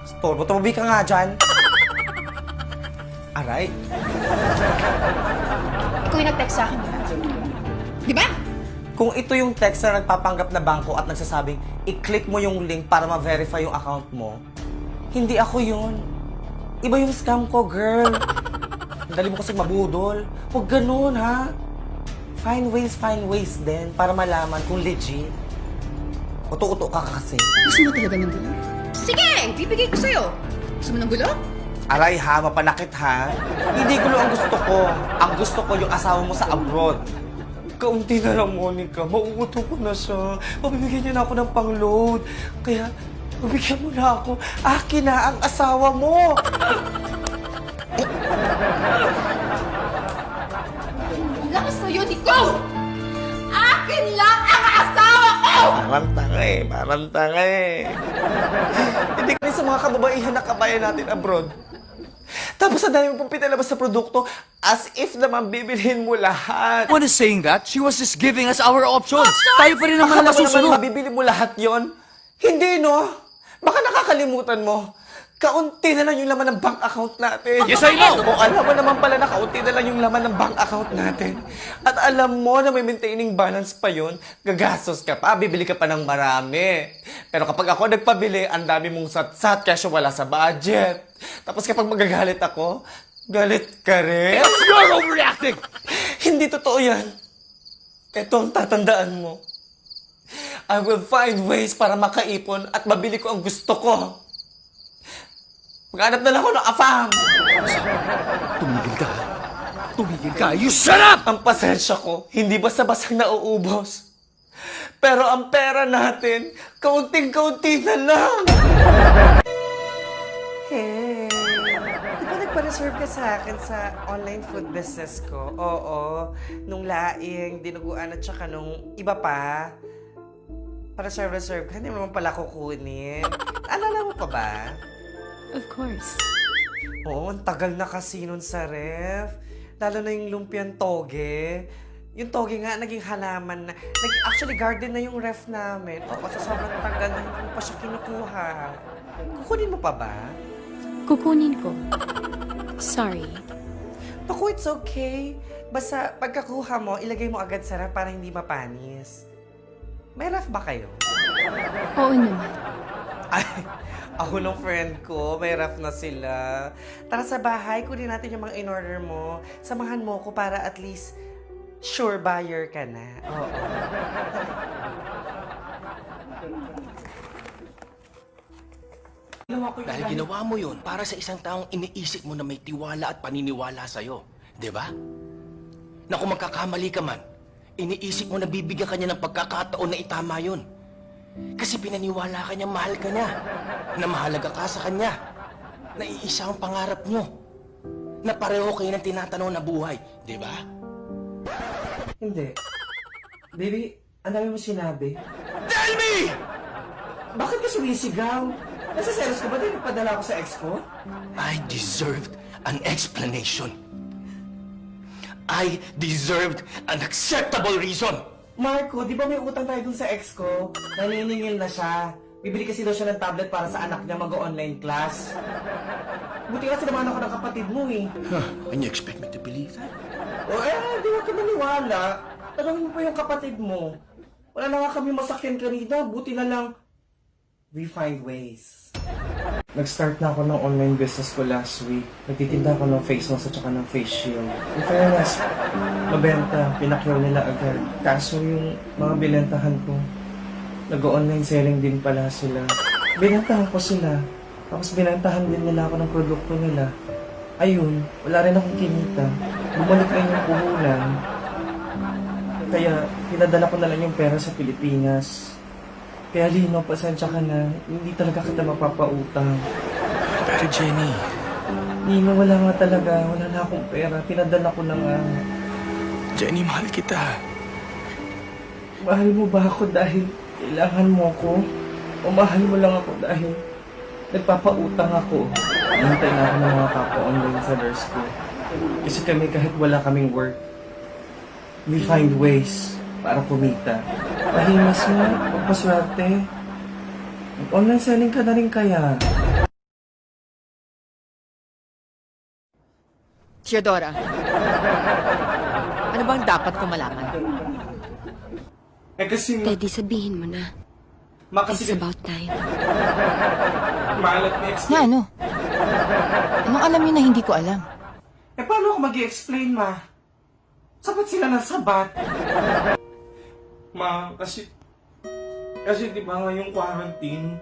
Storbo, tumabi ka nga dyan. Aray. Ikaw yung nag-text sa akin, di ba? Kung ito yung text na nagpapanggap na bangko at nagsasabing, i-click mo yung link para ma-verify yung account mo, hindi ako yun. Iba yung scam ko, girl. Dali mo kasi mabudol. Huwag ganun, ha? Find ways din para malaman kung legit. Uto-uto ka kasi. Gusto mo talaga ng gulo? Sige! Bibigay ko sa'yo. Gusto mo ng gulo? Aray ha, mapanakit ha. Hindi gulo ang gusto ko. Ang gusto ko yung asawa mo sa abroad. Kaunti na lang, Monica. Mauuto ko na siya. Mabibigyan niya na ako ng pang-load. Kaya, mabigyan mo na ako. Akin na ang asawa mo! Lakas sa'yo, Nico! Akin lang ang asawa ko! Parang tanga eh. Hindi ka rin sa mga kababaihan na kabayan natin abroad. Tapos ang dami mo pang pinalabas sa produkto as if naman bibilhin mo lahat. One is saying that. She was just giving us our options. Tayo pa rin naman ang Akala mo naman masusunod. mabibili mo lahat yon? Hindi, no? Baka nakakalimutan mo. Kaunti na lang yung laman ng bank account natin. Yes, I know. O alam mo naman pala na kaunti na lang yung laman ng bank account natin. At alam mo na may maintaining balance pa yon, gagastos ka pa, bibili ka pa ng marami. Pero kapag ako nagpabili, ang dami mong sat-sat kasi wala sa budget. Tapos kapag magagalit ako, galit ka rin. You're overreacting! Hindi totoo yan. Ito ang tatandaan mo. I will find ways para makaipon at mabili ko ang gusto ko. Maghanap na lang ako ng afam. Tumigil ka. Tumigil ka. You shut up! Ang pasensya ko, hindi basta-basta nauubos. Pero ang pera natin, kaunting-kaunti na lang. Hey, di ba nagpa-reserve ka sa akin sa online food business ko? Oo, nung laing, dinuguan at saka nung iba pa. Pa-reserve ka, hindi mo naman pala kukunin. Alala mo pa ba? Of course. Oo, ang tagal na kasi nun sa ref. Lalo na yung lumpiang toge. Yung toge nga, naging halaman na. Actually, garden na yung ref namin. Oo, sa sobrang tagal na hindi pa siya kinukuha. Kukunin mo pa ba? Kukunin ko. Sorry. Naku, it's okay. Basta pagkakuha mo, ilagay mo agad sa ref para hindi mapanis. May ref ba kayo? Oo naman. Ay, ako ng friend ko, may ref na sila. Tara sa bahay, kunin natin yung mga in-order mo. Samahan mo ko para at least sure buyer ka na. Oo. Dahil ginawa mo yun para sa isang taong iniisip mo na may tiwala at paniniwala sa'yo. Di ba? Na kung magkakamali ka man, iniisip mo na bibigyan ka niya ng pagkakataon na itama yun. Kasi pinaniwala ka niya, mahal ka niya. Na mahalaga ka sa kanya. Na iisa ang pangarap niyo. Na pareho kayo ng tinatanong na buhay. Di ba? Hindi. Baby, ang dami mo sinabi. Tell me! Bakit ka sumisigaw? Nasa selos ka ba din nagpadala ako sa ex ko? I deserved an explanation. I deserved an acceptable reason. Marco, di ba may utang tayo dun sa ex ko? Naniningil na siya. Bibili kasi daw siya ng tablet para sa anak niya mag-online class. Buti kasi naman ako ng kapatid mo eh. And you expect me to believe that? O di wag ka maniwala. Tanongin mo pa yung kapatid mo. Wala na nga kami masakyan kanina. Buti na lang, we find ways. Nag-start na ako ng online business ko last week. Nagtitinda ako ng face mask at saka ng face shield. In fairness, mabenta, pinakyaw nila agad. Kaso yung mga binentahan ko, nag-online selling din pala sila. Binentahan ko sila. Tapos binentahan din nila ako ng produkto nila. Ayun, wala rin akong kinita. Bumalik rin yung puhunan. Kaya, pinadala ko na lang yung pera sa Pilipinas. Kaya Lino, pasensya ka na. Hindi talaga kita mapapautang. Pero Jenny, Nino, wala nga talaga. Wala na akong pera. Pinadala ko na nga. Jenny, mahal kita. Mahal mo ba ako dahil kailangan mo ko? O mahal mo lang ako dahil nagpapautang ako? Hintay na ako ng mga kapwa online sellers ko. Kasi kami kahit wala kaming work, we find ways para kumita. Pahimas mo, magpaswerte. Online selling ka na rin kaya. Theodora, ano bang dapat ko malaman? Eh kasi, Teddy, sabihin mo na. kasi It's about time. maalat na explain. Na ano? Anong alam niyo na hindi ko alam? Eh, paano ako mag-i-explain, ma? Sabat sila ng sabat. Ma, kasi di ba ngayong quarantine,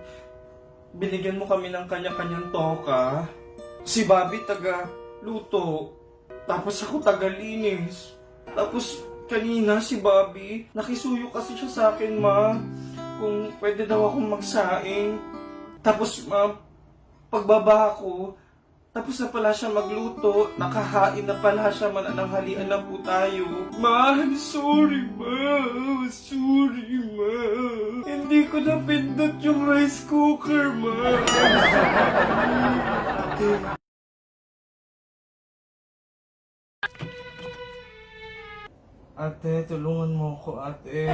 binigyan mo kami ng kanya-kanyang toka. Si Bobby taga-luto, tapos ako taga-linis. Tapos kanina si Bobby, nakisuyo kasi siya sa akin, ma, kung pwede daw akong magsaing. Tapos, ma, pagbaba ko, tapos na pala siya magluto, nakahain na pala siya, manananghalian na po tayo. Ma, I'm sorry, ma. Sorry, ma. Hindi ko napindot yung rice cooker, ma. Ate, tulungan mo ko, ate.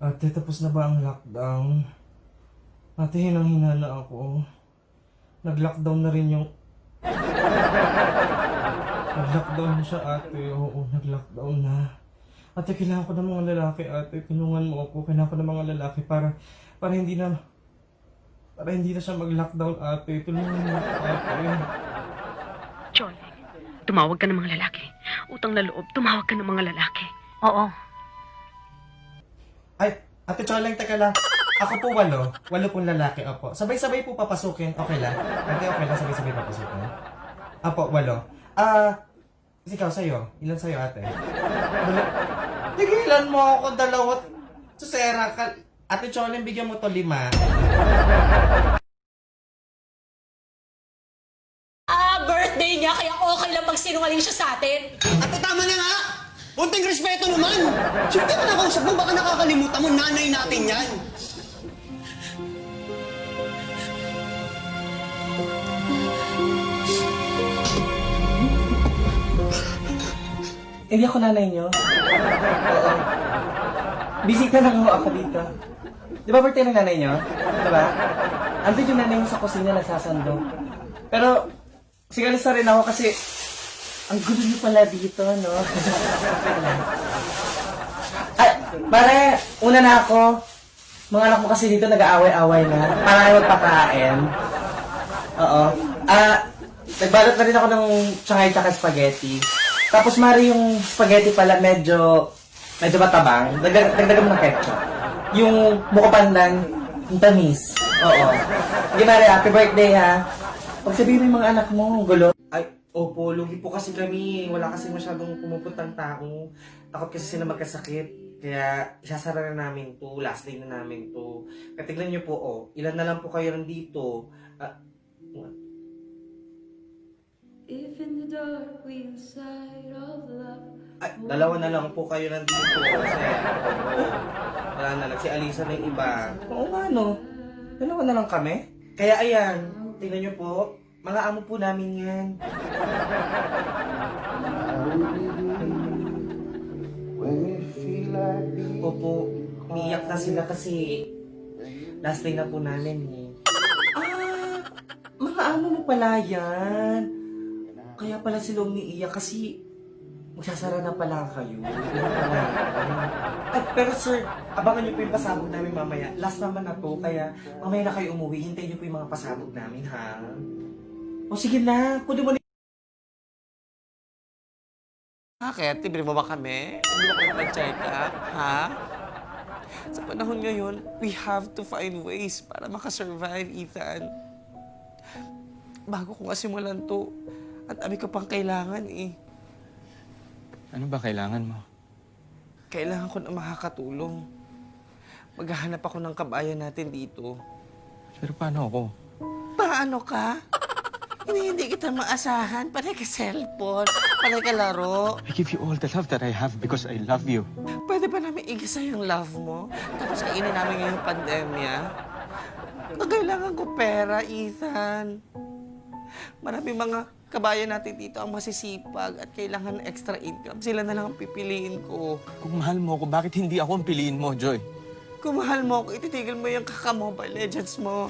Ate, tapos na ba ang lockdown? Ate, hinang-hina na ako. Nag-lockdown na rin yung... Nag-lockdown na siya, ate. Oo, nag-lockdown na. Ate, kailangan ko ng mga lalaki, ate. Tulungan mo ako. Kailangan ko ng mga lalaki para hindi na siya mag-lockdown, ate. Tulungan mo ako, ate. Chole, tumawag ka ng mga lalaki. Utang na loob, tumawag ka ng mga lalaki. Oo. Ay, ate Choleng, teka lang. Ako po 8. 8 pong lalaki, opo. Sabay-sabay po papasukin. Okay lang. Ate, okay lang. Sabay-sabay papasukin. Opo, 8. Ikaw, sa'yo. Ilan sa'yo, ate? Tigilan mo ako, 2. Susera ka. Ate Choleng, bigyan mo to 5. Birthday niya, kaya okay lang magsinungaling siya sa atin. Ate, tama na nga! Punting respeto naman! Siyempre ka nakausap mo, baka nakakalimutan mo, nanay natin yan! Hindi ako nanay niyo. Oo. Bisita lang ako dito. Di ba birthday ng nanay niyo? Di ba? Andun yung nanay mo sa kusina nagsasando. Pero, sigalis na rin ako kasi ang gulo niyo pala dito, no? Ay, pare, una na ako. Mga anak mo kasi dito nag-aaway-away na. Para kayo magpakain. Oo. Nagbalot na rin ako ng Shanghai tsaka spaghetti. Tapos mari yung spaghetti pala medyo matabang. Dagdagan mo ng ketchup. Yung buko pandan, yung tamis. Oo. Sige mari, happy birthday ha. Pagsabihin mo yung mga anak mo, gulo. Ay, opo, lugi po kasi kami. Wala kasi masyadong pumupuntang tao. Takot kasi sila magkasakit. Kaya, isasara na namin to. Last day na namin to. Kaya tignan nyo po, oh. Ilan na lang po kayo nandito. If in the dark we inside of love. Ay, 2 na lang po kayo nandito. Kasi, wala na lang. Si Alisa na yung iba. Oo nga, no. 2 na lang kami. Kaya ayan, tingnan nyo po. Mga amo po namin yan. Opo, umiiyak na sila kasi last day na po namin eh. Mga amo mo pala yan. Kaya pala sila umiiyak kasi magsasara na pala kayo. Ay, pero sir, abangan nyo po yung pasabog namin mamaya. Last naman na to, kaya mamaya na kayo umuwi. Hintayin nyo po yung mga pasabog namin, ha? O sige na, pwede mo na. Bakit? Libre mo ba kami? Hindi mo kami mag-check up, ha? Sa panahon ngayon, we have to find ways para makasurvive, Ethan. Bago ko nga simulan to, at dami ko pang kailangan eh. Ano ba kailangan mo? Kailangan ko na makakatulong. Maghahanap ako ng kabayan natin dito. Pero paano ako? Paano ka? Hindi kita maasahan. Panay ka cellphone. Panay ka laro. I give you all the love that I have because I love you. Pwede ba namin igisa yung love mo? Tapos kainin namin ngayong pandemya? Kailangan ko pera, Ethan. Maraming mga kabayan natin dito ang masisipag at kailangan ng extra income. Sila na lang ang pipiliin ko. Kung mahal mo ako, bakit hindi ako ang piliin mo, Joy? Kung mahal mo ako, ititigil mo yung kaka-Mobile Legends mo.